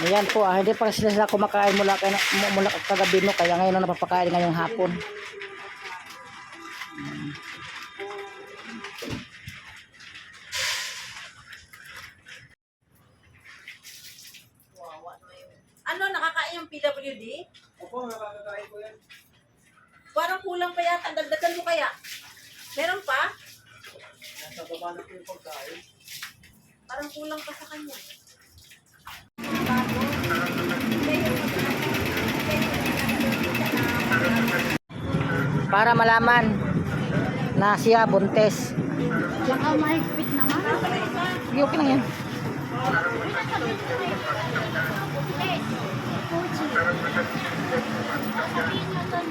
Ayan po, hindi pa sila kumakain mula kagabi, no, kaya ngayon na napapakain ngayong hapon. Ano, nakakain yung PWD? Opo, nakakakain ko yan. Parang kulang pa yata. Dagdagan mo kaya? Meron pa? Nasa baba na po yung pagkain. Parang kulang pa sa kanya. Para malaman na siya buntes. Tsaka mahigpit naman. Okay lang yan. Sabihin mo doon,